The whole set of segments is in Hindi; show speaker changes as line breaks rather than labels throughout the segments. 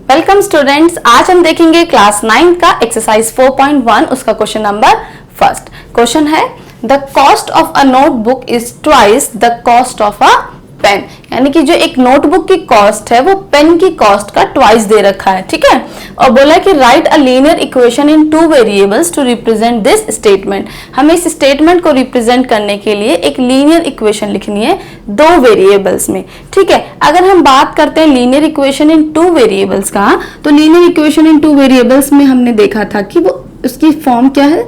वेलकम स्टूडेंट्स, आज हम देखेंगे क्लास 9 का एक्सरसाइज 4.1 उसका क्वेश्चन नंबर फर्स्ट। क्वेश्चन है the cost of a notebook is twice the cost of a pen. यानी कि जो एक नोटबुक की कॉस्ट है वो पेन की कॉस्ट का ट्वाइस दे रखा है, ठीक है। और बोला कि write a linear equation in two variables to represent this statement. हमें इस स्टेटमेंट को रिप्रेजेंट करने के लिए एक लीनियर इक्वेशन लिखनी है दो वेरिएबल्स में, ठीक है। अगर हम बात करते हैं linear equation in two variables का, तो linear equation in two variables में हमने देखा था कि वो उसकी फॉर्म क्या है,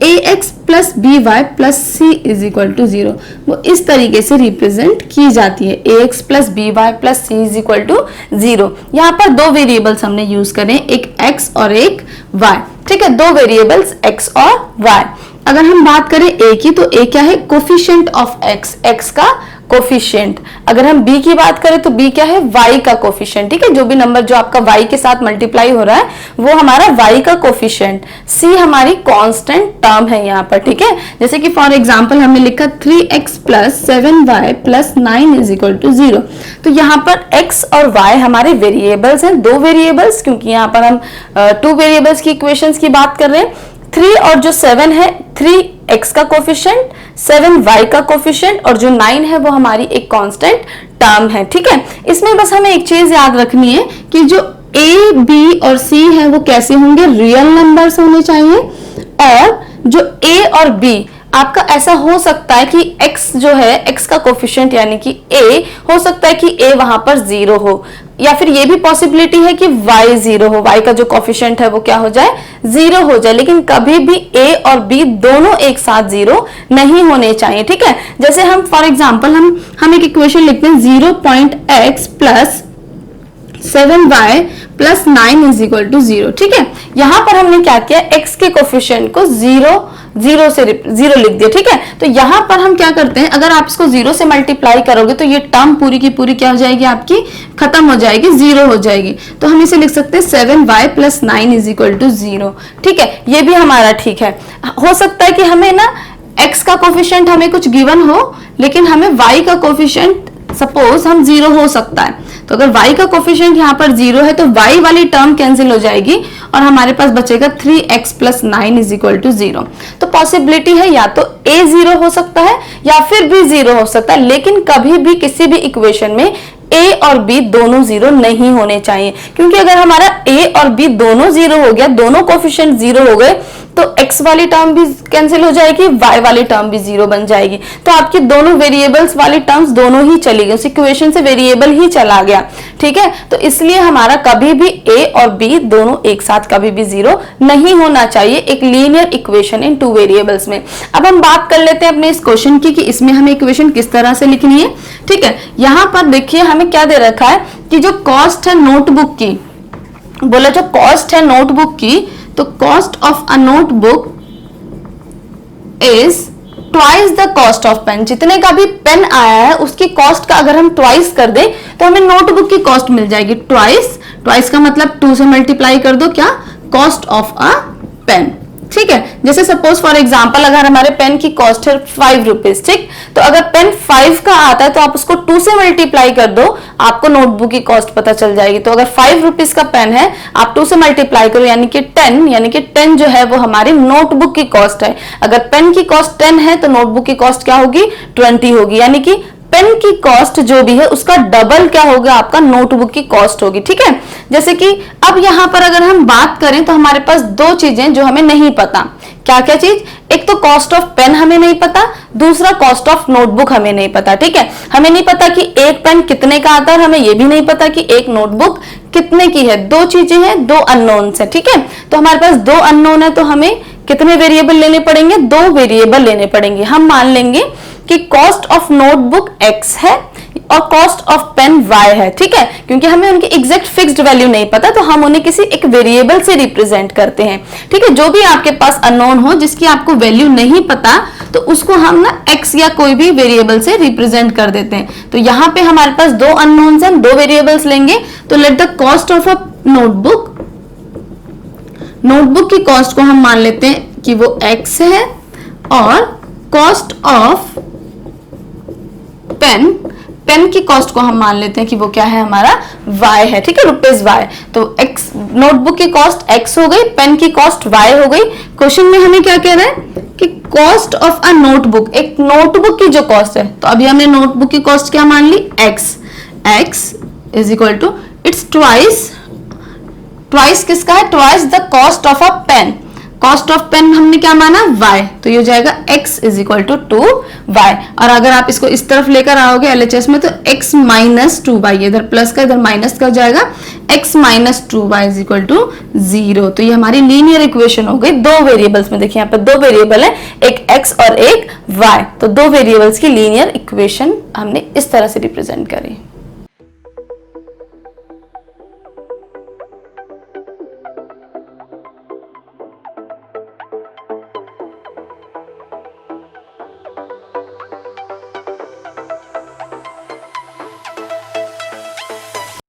ax plus b y plus c is equal to 0। वो इस तरीके से रिप्रेजेंट की जाती है, ax plus b y plus c is equal to 0। यहाँ पर दो वेरिएबल्स हमने यूज करें, एक x और एक y, ठीक है। दो वेरिएबल्स x और y। अगर हम बात करें a की, तो a क्या है, कोफिशिएंट ऑफ x का कोफिशिएंट। अगर हम b की बात करें तो b क्या है, y का कोफिशिएंट, ठीक है। जो भी नंबर जो आपका y के साथ मल्टीप्लाई हो रहा है वो हमारा y का कोफिशिएंट। c हमारी कांस्टेंट टर्म है यहाँ पर, ठीक है। जैसे कि फॉर एग्जांपल हमने लिखा 3x plus 7y plus 9 is equal to 0। तो यहाँ पर x और y हमारे वेरिएबल्स हैं, दो वेरिएबल्स, क्योंकि यहाँ पर हम टू वेरिएबल्स की इक्वेशंस की बात कर रहे हैं। 3 और जो 7 है, 3x का कोफिशिएंट, 7y का कोफिशिएंट, और जो 9 है वो हमारी एक कांस्टेंट टर्म है, ठीक है। इसमें बस हमें एक चीज याद रखनी है कि जो a, b और c है वो कैसे होंगे, रियल नंबर्स होने चाहिए। और जो a और b आपका ऐसा हो सकता है कि x जो है, x का कोफिशिएंट यानी कि a, हो सकता है कि a वहां पर 0 हो, या फिर ये भी पॉसिबिलिटी है कि y 0 हो, y का जो कोफिशिएंट है वो क्या हो जाए, 0 हो जाए। लेकिन कभी भी a और b दोनों एक साथ 0 नहीं होने चाहिए, ठीक है। जैसे हम फॉर एग्जांपल हम एक इक्वेशन लिखते हैं 0.x plus 7y plus 9 is equal to 0, ठीक है। यहां पर हमने क्या किया, x के कोफिशिएंट को 0 से 0 लिख दिया, ठीक है। तो यहां पर हम क्या करते हैं, अगर आप इसको 0 से मल्टीप्लाई करोगे तो ये टर्म पूरी की पूरी क्या हो जाएगी, आपकी खत्म हो जाएगी, 0 हो जाएगी। तो हम इसे लिख सकते हैं 7y plus 9 is equal to 0, ठीक है। ये भी हमारा ठीक है। हो सकता है कि हमें ना x का कोफिशिएंट हमें कुछ गिवन हो, लेकिन हमें y का कोफिशिएंट सपोज हम 0 हो सकता है। तो अगर y का कोफिशिएंट यहाँ पर 0 है तो y वाली टर्म कैंसिल हो जाएगी और हमारे पास बचेगा 3x plus 9 is equal to 0। तो पॉसिबिलिटी है या तो a 0 हो सकता है या फिर b 0 हो सकता है, लेकिन कभी भी किसी भी इक्वेशन में a और b दोनों 0 नहीं होने चाहिए। क्योंकि अगर हमारा a और b दोनों 0 हो गया, दोनों कोफिशिएंट 0 हो गए, तो x वाली टर्म भी कैंसिल हो जाएगी, y वाली टर्म भी 0 बन जाएगी। तो आपकी दोनों वेरिएबल्स वाली टर्म्स दोनों ही चली गई, उस इक्वेशन से वेरिएबल ही चला गया, ठीक है। तो इसलिए हमारा कभी भी a और b दोनों एक साथ कभी भी 0 नहीं होना चाहिए एक linear equation in two variables में। अब हम बात कर लेते हैं अपने इस क्वेश्चन की कि इसमें हमें इक्वेशन किस तरह से लिखनी है, ठीक है। यहां पर देखिए हमें क्या दे रखा है कि जो कॉस्ट है नोटबुक की, बोला जो कॉस्ट है नोटबुक की, तो cost of a notebook is twice the cost of pen. जितने का भी पेन आया है उसकी कॉस्ट का अगर हम ट्वाइस कर दें तो हमें नोटबुक की कॉस्ट मिल जाएगी ट्वाइस का मतलब 2 से मल्टीप्लाई कर दो, क्या, कॉस्ट ऑफ अ पेन, ठीक है। जैसे सपोज फॉर एग्जांपल अगर हमारे पेन की कॉस्ट है 5 रुपीज, ठीक, तो अगर पेन 5 का आता है तो आप उसको 2 से मल्टीप्लाई कर दो, आपको नोटबुक की कॉस्ट पता चल जाएगी। तो अगर 5 रुपीज का पेन है, आप 2 से मल्टीप्लाई करो यानी कि 10 जो है वो हमारी नोटबुक की कॉस्ट है। अगर पेन की कॉस्ट 10 है तो नोटबुक की कॉस्ट क्या होगी, 20 होगी। यानी कि पेन की कॉस्ट जो भी है उसका डबल क्या होगा, आपका नोटबुक की कॉस्ट होगी, ठीक है। जैसे कि अब यहां पर अगर हम बात करें तो हमारे पास दो चीजें जो हमें नहीं पता, क्या क्या चीज, एक तो कॉस्ट ऑफ पेन हमें नहीं पता, दूसरा कॉस्ट ऑफ नोटबुक हमें नहीं पता, ठीक है। हमें नहीं पता कि एक पेन कितने का आता है, हमें यह भी नहीं पता कि एक नोटबुक कितने की है। दो चीजें हैं, दो अननोन्स है, ठीक है। तो हमारे पास दो अननोन है तो हमें कितने वेरिएबल लेने पड़ेंगे, 2 वेरिएबल लेने पड़ेंगे। हम मान लेंगे कि कॉस्ट ऑफ नोटबुक x है और कॉस्ट ऑफ पेन y है, ठीक है। क्योंकि हमें उनकी एग्जैक्ट फिक्स्ड वैल्यू नहीं पता तो हम उन्हें किसी एक वेरिएबल से रिप्रेजेंट करते हैं, ठीक है। जो भी आपके पास अननोन हो जिसकी आपको वैल्यू नहीं पता तो उसको हम ना x या कोई भी वेरिएबल से रिप्रेजेंट कर देते हैं। तो यहाँ पे हमारे पास दो अननोन्स हैं, दो वेरिएबल्स लेंगे। तो let the cost of a notebook की कॉस्ट को हम मान लेते हैं कि वो x है और कॉस्ट ऑफ पेन पेन की कॉस्ट को हम मान लेते हैं कि वो क्या है, हमारा y है, ठीक है, ₹y। तो x नोटबुक की कॉस्ट x हो गई, पेन की कॉस्ट y हो गई। क्वेश्चन में हमें क्या कह रहा है कि कॉस्ट ऑफ अ नोटबुक, एक नोटबुक की जो कॉस्ट है, तो अभी हमने नोटबुक की कॉस्ट क्या मान ली, x is equal to its twice किसका है, twice the cost of a pen. Cost of pen हमने क्या माना, y, तो ये हो जाएगा x is equal to 2y। और अगर आप इसको इस तरफ लेकर आओगे LHS में, तो x माइनस 2y, इधर प्लस का इधर माइनस का हो जाएगा, x minus 2y is equal to 0। तो ये हमारी लीनियर इक्वेशन हो गई दो वेरिएबल्स में। देखिए यहाँ पे दो वेरिएबल है, एक x और एक y, तो दो वेरिएबल्स की लीनियर इक्वेशन हमने इस तरह से रिप्रेजेंट करी।